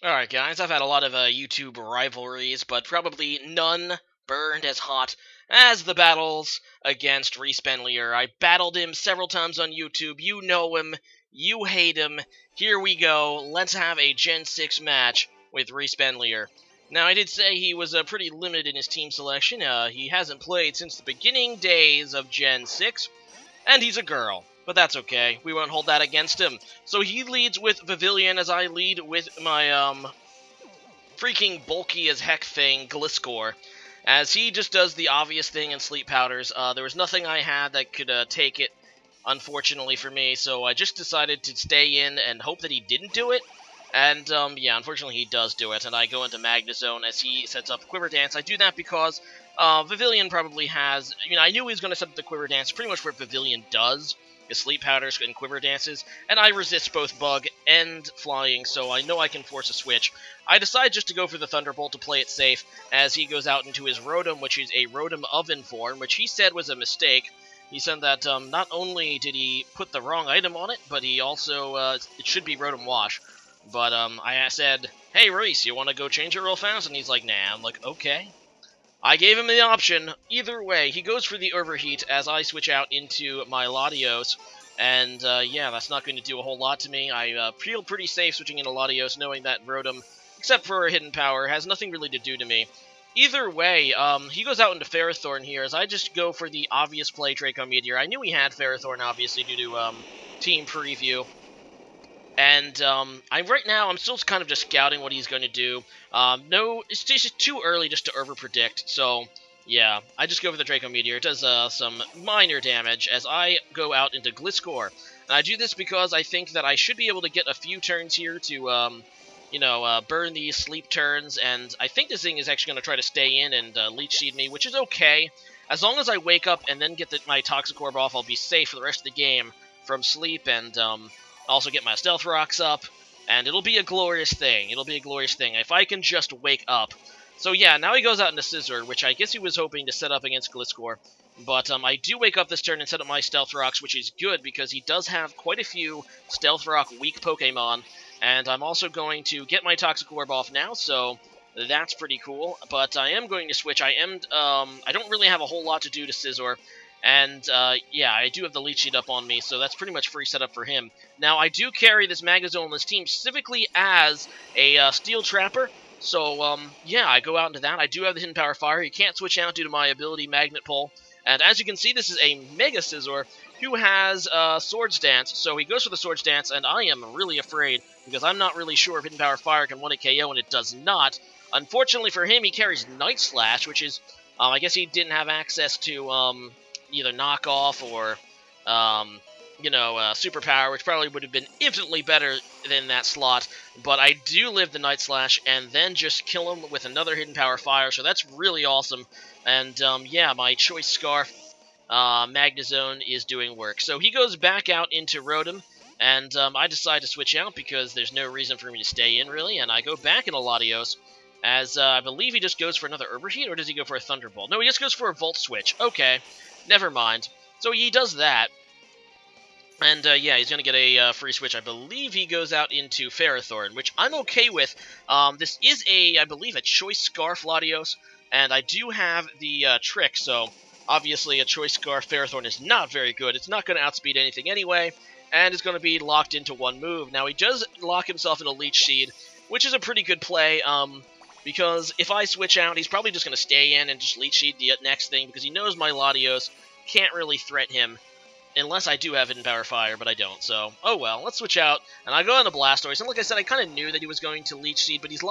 Alright guys, I've had a lot of YouTube rivalries, but probably none burned as hot as the battles against ReeceBenlier. I battled him several times on YouTube. You know him, you hate him. Here we go. Let's have a Gen 6 match with ReeceBenlier. Now, I did say he was pretty limited in his team selection. He hasn't played since the beginning days of Gen 6. And he's a girl, but that's okay. We won't hold that against him. So he leads with Pavilion as I lead with my, freaking bulky as heck thing, Gliscor. As he just does the obvious thing in Sleep Powders. There was nothing I had that could take it, unfortunately for me, so I just decided to stay in and hope that he didn't do it. And, yeah, unfortunately he does do it, and I go into Magnezone as he sets up Quiver Dance. I do that because Pavilion probably has... I knew he was going to set up the Quiver Dance, pretty much what Pavilion does, is Sleep Powders and Quiver Dances, and I resist both Bug and Flying, so I know I can force a switch. I decide just to go for the Thunderbolt to play it safe, as he goes out into his Rotom, which is a Rotom Oven form, which he said was a mistake. He said that not only did he put the wrong item on it, but he also, it should be Rotom Wash. But I said, hey, Reese, you want to go change it real fast? And he's like, nah. I'm like, okay. I gave him the option. Either way, he goes for the Overheat as I switch out into my Latios. And, yeah, that's not going to do a whole lot to me. I feel pretty safe switching into Latios, knowing that Rotom, except for a Hidden Power, has nothing really to do to me. Either way, he goes out into Ferrothorn here, as I just go for the obvious play Draco Meteor. I knew he had Ferrothorn, obviously, due to, team preview. And right now, I'm still kind of just scouting what he's going to do. No, it's just too early just to overpredict. So, yeah, I just go for the Draco Meteor. It does some minor damage as I go out into Gliscor. And I do this because I think that I should be able to get a few turns here to, burn these sleep turns. And I think this thing is actually going to try to stay in and Leech Seed me, which is okay. As long as I wake up and then get my Toxic Orb off, I'll be safe for the rest of the game from sleep and, also get my Stealth Rocks up, and it'll be a glorious thing. It'll be a glorious thing if I can just wake up. So yeah, now he goes out into Scizor, which I guess he was hoping to set up against Gliscor. But I do wake up this turn and set up my Stealth Rocks, which is good because he does have quite a few Stealth Rock weak Pokemon. And I'm also going to get my Toxic Orb off now, so that's pretty cool. But I am going to switch. I don't really have a whole lot to do to Scizor. And, yeah, I do have the Leech Seed up on me, so that's pretty much free setup for him. Now, I do carry this Magnezone on this team specifically as a Steel Trapper, so, yeah, I go out into that. I do have the Hidden Power Fire. He can't switch out due to my ability Magnet Pull. And as you can see, this is a Mega Scizor who has Swords Dance, so he goes for the Swords Dance, and I am really afraid, because I'm not really sure if Hidden Power Fire can 1-hit KO, and it does not. Unfortunately for him, he carries Night Slash, which is, I guess he didn't have access to, either knockoff or, superpower, which probably would have been infinitely better than that slot. But I do live the Night Slash and then just kill him with another Hidden Power Fire, so that's really awesome. And, yeah, my Choice Scarf Magnezone is doing work. So he goes back out into Rotom, and I decide to switch out because there's no reason for me to stay in, really, and I go back into Latios. As I believe he just goes for another Overheat, or does he go for a Thunderbolt? No, he just goes for a Volt Switch. Okay. Never mind. So he does that. And, yeah, he's going to get a free switch. I believe he goes out into Ferrothorn, which I'm okay with. This is, I believe, a Choice Scarf Latios, and I do have the Trick, so obviously a Choice Scarf Ferrothorn is not very good. It's not going to outspeed anything anyway, and it's going to be locked into one move. Now, he does lock himself in a Leech Seed, which is a pretty good play, because if I switch out, he's probably just going to stay in and just Leech Seed the next thing, because he knows my Latios can't really threat him, unless I do have Hidden Power Fire, but I don't, so, oh well, let's switch out, and I go into Blastoise, and like I said, I kind of knew that he was going to Leech Seed, but he's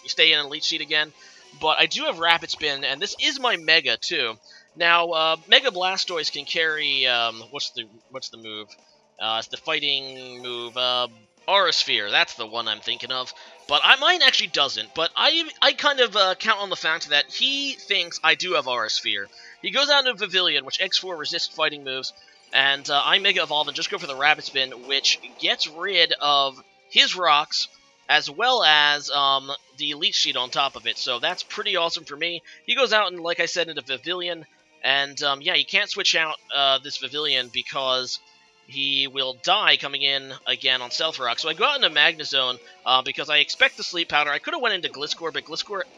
stay in and Leech Seed again, but I do have Rapid Spin, and this is my Mega, too. Now, Mega Blastoise can carry, what's the move? It's the fighting move, Aura Sphere, that's the one I'm thinking of. But mine actually doesn't, but I kind of count on the fact that he thinks I do have Aura Sphere. He goes out into Pavilion, which X4 resists fighting moves, and I Mega Evolve and just go for the Rapid Spin, which gets rid of his rocks, as well as the Leech Seed on top of it, so that's pretty awesome for me. He goes out and, like I said, into Pavilion, and yeah, you can't switch out this Pavilion because he will die coming in again on Stealth Rock. So I go out into Magnezone because I expect the Sleep Powder. I could have went into Gliscor, but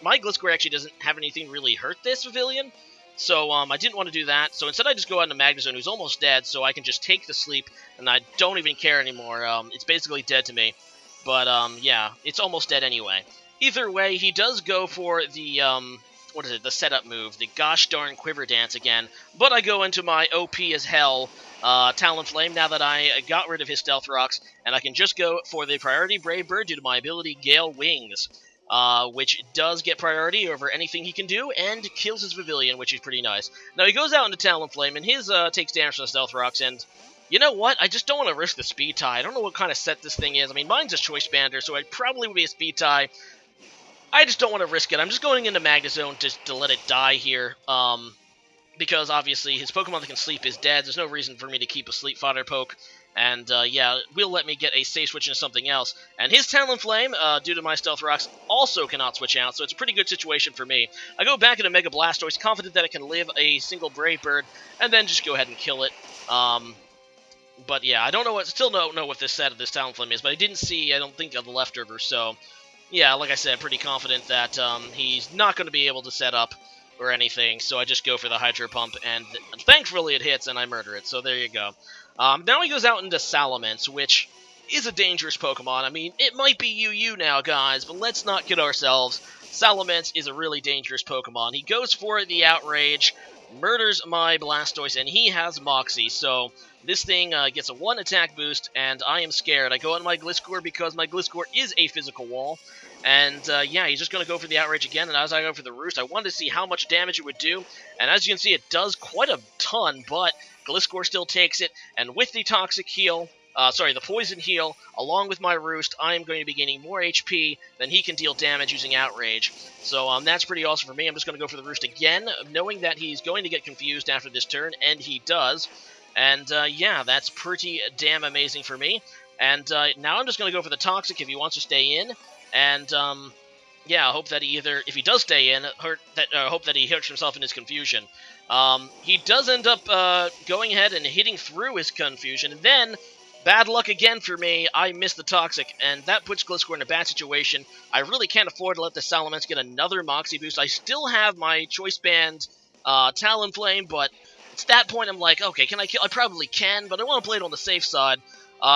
my Gliscor actually doesn't have anything really hurt this Pavilion. So I didn't want to do that. So instead I just go out into Magnezone, who's almost dead, so I can just take the sleep, and I don't even care anymore. It's basically dead to me. But yeah, it's almost dead anyway. Either way, he does go for the what is it? The setup move, the gosh darn Quiver Dance again. But I go into my OP as hell Talonflame now that I got rid of his Stealth Rocks, and I can just go for the priority Brave Bird due to my ability Gale Wings, which does get priority over anything he can do, and kills his Pavilion, which is pretty nice. Now he goes out into Talonflame, and his takes damage from the Stealth Rocks, and you know what? I just don't want to risk the Speed Tie. I don't know what kind of set this thing is. I mean, mine's a Choice Bander, so it probably would be a Speed Tie. I just don't want to risk it. I'm just going into Magnezone to let it die here, because obviously his Pokemon that can sleep is dead. There's no reason for me to keep a Sleep Fodder poke, and yeah, will let me get a safe switch into something else. And his Talonflame, due to my Stealth Rocks, also cannot switch out, so it's a pretty good situation for me. I go back into Mega Blastoise, confident that it can live a single Brave Bird, and then just go ahead and kill it. But yeah, still don't know what this set of this Talonflame is, but I didn't see, I don't think, of the leftover, so yeah, like I said, pretty confident that he's not going to be able to set up or anything, so I just go for the Hydro Pump, and thankfully it hits, and I murder it, so there you go. Now he goes out into Salamence, which is a dangerous Pokemon. I mean, it might be UU now, guys, but let's not kid ourselves. Salamence is a really dangerous Pokemon. He goes for the Outrage, murders my Blastoise, and he has Moxie, so this thing gets a 1 attack boost, and I am scared. I go on my Gliscor because my Gliscor is a physical wall, and yeah, he's just going to go for the Outrage again, and as I go for the Roost, I wanted to see how much damage it would do, and as you can see, it does quite a ton, but Gliscor still takes it, and with the Toxic Heal, the Poison Heal, along with my Roost, I am going to be gaining more HP than he can deal damage using Outrage. So that's pretty awesome for me. I'm just going to go for the Roost again, knowing that he's going to get confused after this turn, and he does. And yeah, that's pretty damn amazing for me. And now I'm just going to go for the Toxic if he wants to stay in. And yeah, I hope that if he does stay in, hope that he hurts himself in his confusion. He does end up going ahead and hitting through his confusion, and then bad luck again for me, I missed the Toxic, and that puts Gliscor in a bad situation. I really can't afford to let the Salamence get another Moxie boost. I still have my Choice Band Talonflame, but at that point I'm like, okay, can I kill? I probably can, but I want to play it on the safe side.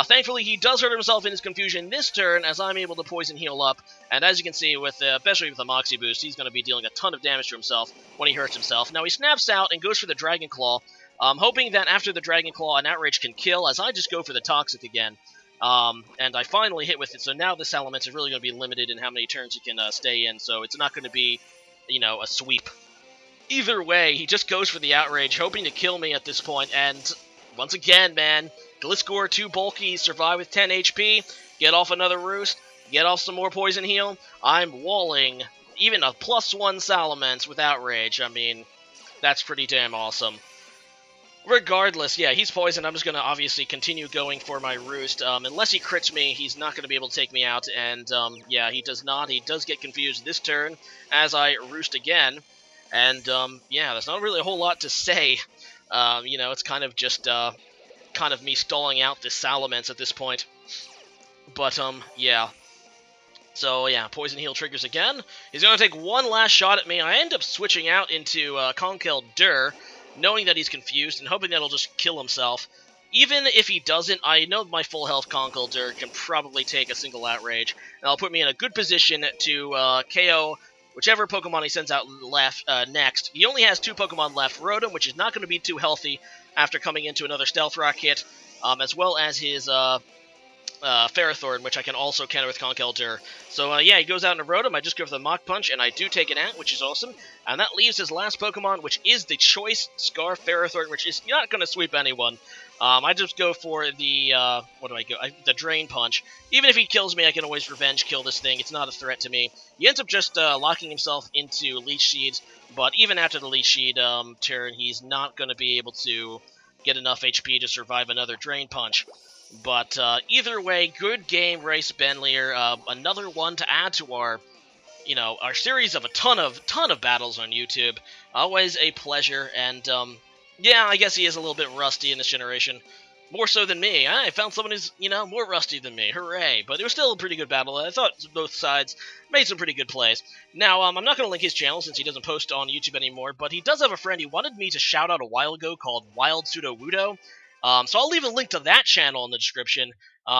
Thankfully, he does hurt himself in his confusion this turn, as I'm able to Poison Heal up, and as you can see, especially with the Moxie boost, he's going to be dealing a ton of damage to himself when he hurts himself. Now he snaps out and goes for the Dragon Claw, hoping that after the Dragon Claw, an Outrage can kill, as I just go for the Toxic again. And I finally hit with it, so now the Salamence is really going to be limited in how many turns he can stay in, so it's not going to be, a sweep. Either way, he just goes for the Outrage, hoping to kill me at this point, and once again, man, Gliscor too bulky, survive with 10 HP, get off another Roost, get off some more Poison Heal. I'm walling even a +1 Salamence with Outrage. I mean, that's pretty damn awesome. Regardless, yeah, he's poisoned. I'm just going to obviously continue going for my Roost. Unless he crits me, he's not going to be able to take me out, and yeah, he does not. He does get confused this turn as I Roost again, and yeah, there's not really a whole lot to say. It's kind of just kind of me stalling out this Salamence at this point. But, yeah. So, yeah, Poison Heal triggers again. He's going to take one last shot at me. I end up switching out into Conkeldurr, knowing that he's confused and hoping that he'll just kill himself. Even if he doesn't, I know my full health Conkeldurr can probably take a single Outrage, and that'll put me in a good position to KO whichever Pokemon he sends out next. He only has 2 Pokemon left, Rotom, which is not going to be too healthy after coming into another Stealth Rock hit, as well as his Ferrothorn, which I can also counter with Conkeldurr. So yeah, he goes out into Rotom, I just go for the Mach Punch, and I do take it out, which is awesome. And that leaves his last Pokemon, which is the Choice Scarf Ferrothorn, which is not going to sweep anyone. I just go for the, the Drain Punch. Even if he kills me, I can always Revenge Kill this thing. It's not a threat to me. He ends up just locking himself into Leech Seed, but even after the Leech Seed turn, he's not going to be able to get enough HP to survive another Drain Punch. But either way, good game, ReeceBenlier. Another one to add to our series of a ton of battles on YouTube. Always a pleasure, and yeah, I guess he is a little bit rusty in this generation. More so than me. I found someone who's, more rusty than me. Hooray. But it was still a pretty good battle. I thought both sides made some pretty good plays. Now, I'm not going to link his channel since he doesn't post on YouTube anymore, but he does have a friend he wanted me to shout out a while ago called Wild Pseudo Wudo. So I'll leave a link to that channel in the description.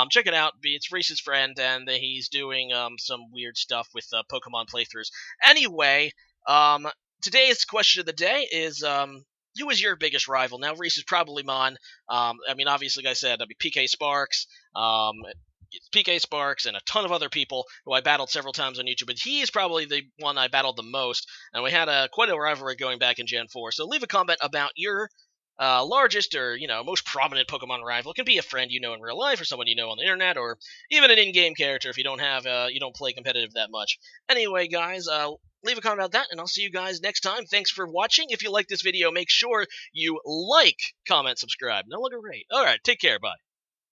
Check it out. It's Reece's friend, and he's doing some weird stuff with Pokemon playthroughs. Anyway, today's question of the day is who is your biggest rival? Now, Reece is probably mine. Obviously, like I said, PK Sparks, PK Sparks, and a ton of other people who I battled several times on YouTube. But he's probably the one I battled the most, and we had quite a rivalry going back in Gen 4. So leave a comment about your largest or most prominent Pokemon rival. It can be a friend you know in real life, or someone you know on the internet, or even an in-game character if you don't play competitive that much. Anyway, guys, leave a comment about that, and I'll see you guys next time. Thanks for watching. If you like this video, make sure you like, comment, subscribe. No longer rate. All right, take care. Bye.